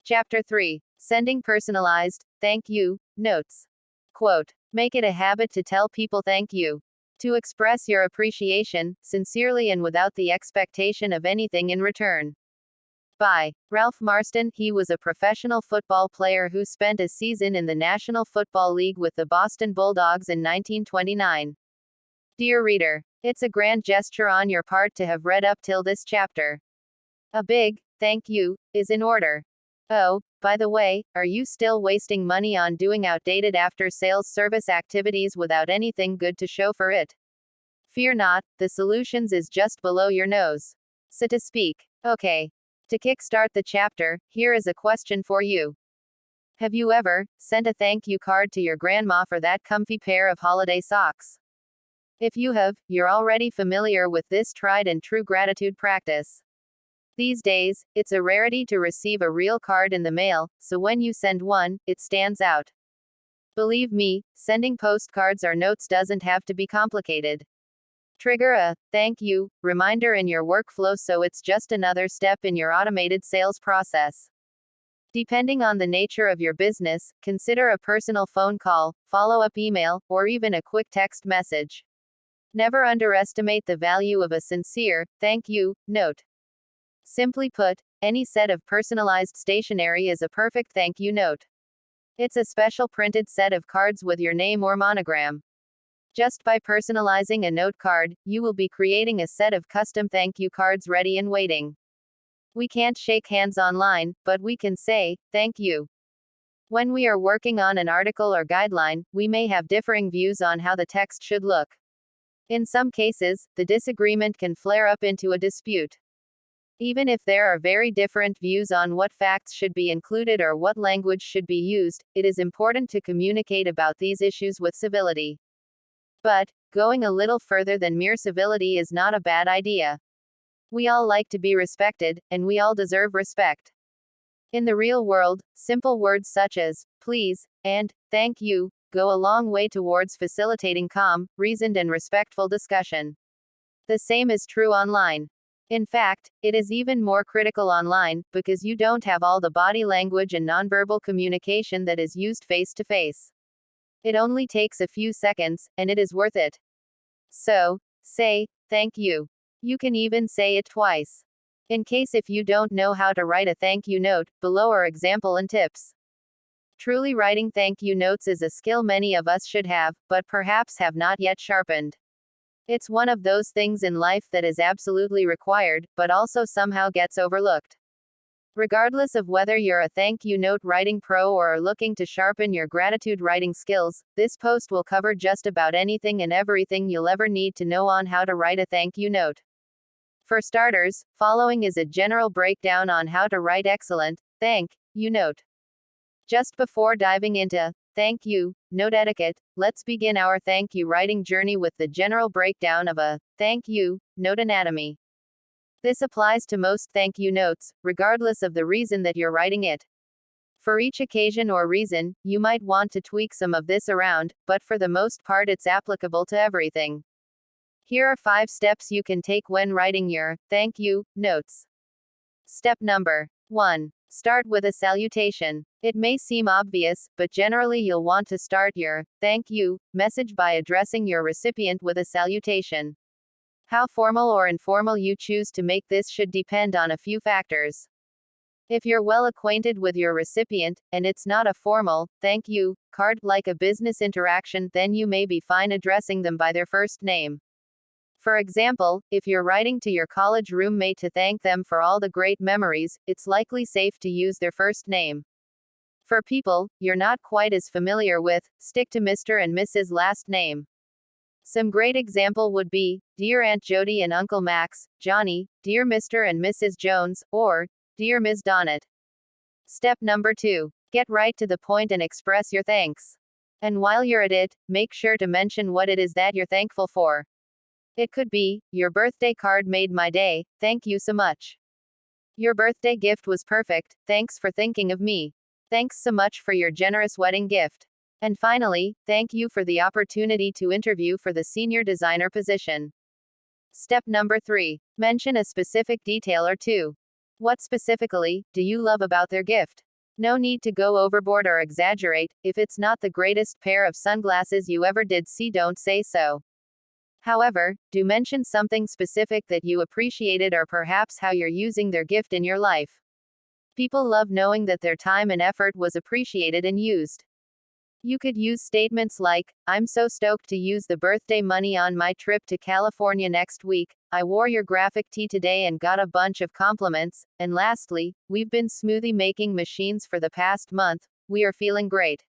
Chapter 3. Sending personalized, thank you, notes. Quote. Make it a habit to tell people thank you. To express your appreciation, sincerely and without the expectation of anything in return. By Ralph Marston. He was a professional football player who spent a season in the National Football League with the Boston Bulldogs in 1929. Dear reader, it's a grand gesture on your part to have read up till this chapter. A big thank you is in order. Oh, by the way, are you still wasting money on doing outdated after-sales service activities without anything good to show for it? Fear not, the solutions is just below your nose, so to speak. Okay. To kickstart the chapter, here is a question for you. Have you ever sent a thank you card to your grandma for that comfy pair of holiday socks? If you have, you're already familiar with this tried and true gratitude practice. These days, it's a rarity to receive a real card in the mail, so when you send one, it stands out. Believe me, sending postcards or notes doesn't have to be complicated. Trigger a thank you reminder in your workflow so it's just another step in your automated sales process. Depending on the nature of your business, consider a personal phone call, follow-up email, or even a quick text message. Never underestimate the value of a sincere thank you note. Simply put, any set of personalized stationery is a perfect thank you note. It's a special printed set of cards with your name or monogram. Just by personalizing a note card, you will be creating a set of custom thank you cards ready and waiting. We can't shake hands online, but we can say, thank you. When we are working on an article or guideline, we may have differing views on how the text should look. In some cases, the disagreement can flare up into a dispute. Even if there are very different views on what facts should be included or what language should be used, it is important to communicate about these issues with civility. But, going a little further than mere civility is not a bad idea. We all like to be respected, and we all deserve respect. In the real world, simple words such as, please, and, thank you, go a long way towards facilitating calm, reasoned and respectful discussion. The same is true online. In fact, it is even more critical online, because you don't have all the body language and nonverbal communication that is used face to face. It only takes a few seconds, and it is worth it. So, say, thank you. You can even say it twice. In case if you don't know how to write a thank you note, below are example and tips. Truly writing thank you notes is a skill many of us should have, but perhaps have not yet sharpened. It's one of those things in life that is absolutely required, but also somehow gets overlooked. Regardless of whether you're a thank you note writing pro or are looking to sharpen your gratitude writing skills, this post will cover just about anything and everything you'll ever need to know on how to write a thank you note. For starters, following is a general breakdown on how to write excellent thank you note. Just before diving into thank you note etiquette, let's begin our thank you writing journey with the general breakdown of a thank you note anatomy. This applies to most thank you notes, regardless of the reason that you're writing it. For each occasion or reason, you might want to tweak some of this around, but for the most part it's applicable to everything. Here are 5 steps you can take when writing your thank you notes. Step number 1. Start with a salutation. It may seem obvious, but generally you'll want to start your thank you message by addressing your recipient with a salutation. How formal or informal you choose to make this should depend on a few factors. If you're well acquainted with your recipient, and it's not a formal thank you card like a business interaction, then you may be fine addressing them by their first name. For example, if you're writing to your college roommate to thank them for all the great memories, it's likely safe to use their first name. For people you're not quite as familiar with, stick to Mr. and Mrs. last name. Some great example would be, Dear Aunt Jody and Uncle Max, Johnny, Dear Mr. and Mrs. Jones, or, Dear Ms. Donnet. Step number 2. Get right to the point and express your thanks. And while you're at it, make sure to mention what it is that you're thankful for. It could be, your birthday card made my day, thank you so much. Your birthday gift was perfect, thanks for thinking of me. Thanks so much for your generous wedding gift. And finally, thank you for the opportunity to interview for the senior designer position. Step number 3. Mention a specific detail or two. What specifically do you love about their gift? No need to go overboard or exaggerate. If it's not the greatest pair of sunglasses you ever did see, don't say so. However, do mention something specific that you appreciated or perhaps how you're using their gift in your life. People love knowing that their time and effort was appreciated and used. You could use statements like, "I'm so stoked to use the birthday money on my trip to California next week. I wore your graphic tee today and got a bunch of compliments. And lastly, we've been smoothie making machines for the past month. We are feeling great."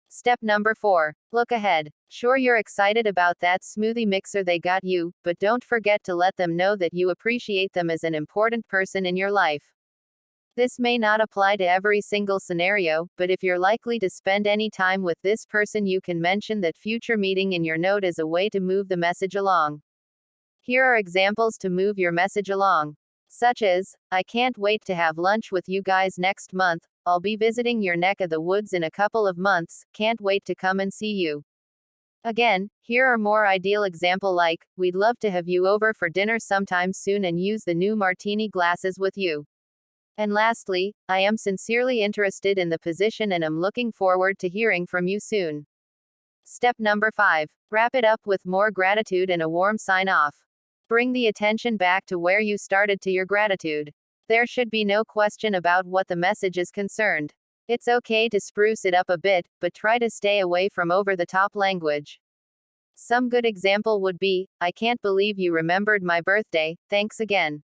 Step number 4. Look ahead. Sure, you're excited about that smoothie mixer they got you, but don't forget to let them know that you appreciate them as an important person in your life. This may not apply to every single scenario, but if you're likely to spend any time with this person, you can mention that future meeting in your note as a way to move the message along. Here are examples to move your message along. Such as, "I can't wait to have lunch with you guys next month. I'll be visiting your neck of the woods in a couple of months. Can't wait to come and see you." Again, here are more ideal example like, "We'd love to have you over for dinner sometime soon and use the new martini glasses with you." And lastly, "I am sincerely interested in the position and am looking forward to hearing from you soon." Step number 5. Wrap it up with more gratitude and a warm sign off. Bring the attention back to where you started, to your gratitude. There should be no question about what the message is concerned. It's okay to spruce it up a bit, but try to stay away from over the top language. Some good example would be, "I can't believe you remembered my birthday. Thanks again.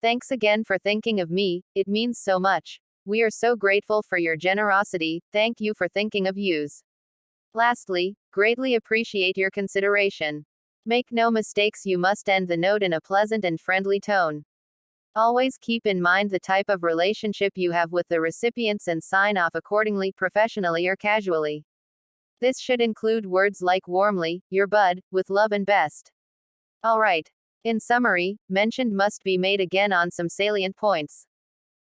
Thanks again for thinking of me. It means so much. We are so grateful for your generosity. Thank you for thinking of yous." Lastly, greatly appreciate your consideration. Make no mistakes, you must end the note in a pleasant and friendly tone. Always keep in mind the type of relationship you have with the recipients and sign off accordingly, professionally or casually. This should include words like warmly, your bud, with love and best. Alright. In summary, mention must be made again on some salient points.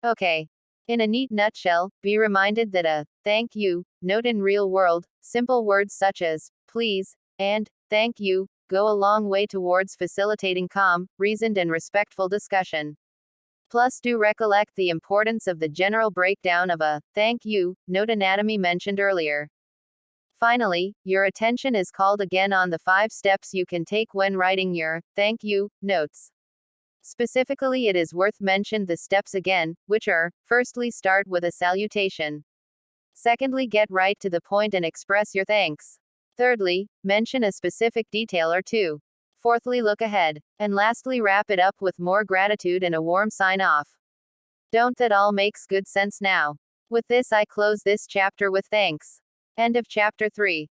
Okay. In a neat nutshell, be reminded that a thank you note in real world, simple words such as please and thank you go a long way towards facilitating calm, reasoned, and respectful discussion. Plus, do recollect the importance of the general breakdown of a thank you note anatomy mentioned earlier. Finally, your attention is called again on the 5 steps you can take when writing your thank you notes. Specifically, it is worth mention the steps again, which are, firstly, start with a salutation. Secondly, get right to the point and express your thanks. Thirdly, mention a specific detail or two. Fourthly, look ahead. And lastly, wrap it up with more gratitude and a warm sign off. Don't that all makes good sense now? With this, I close this chapter with thanks. End of chapter 3.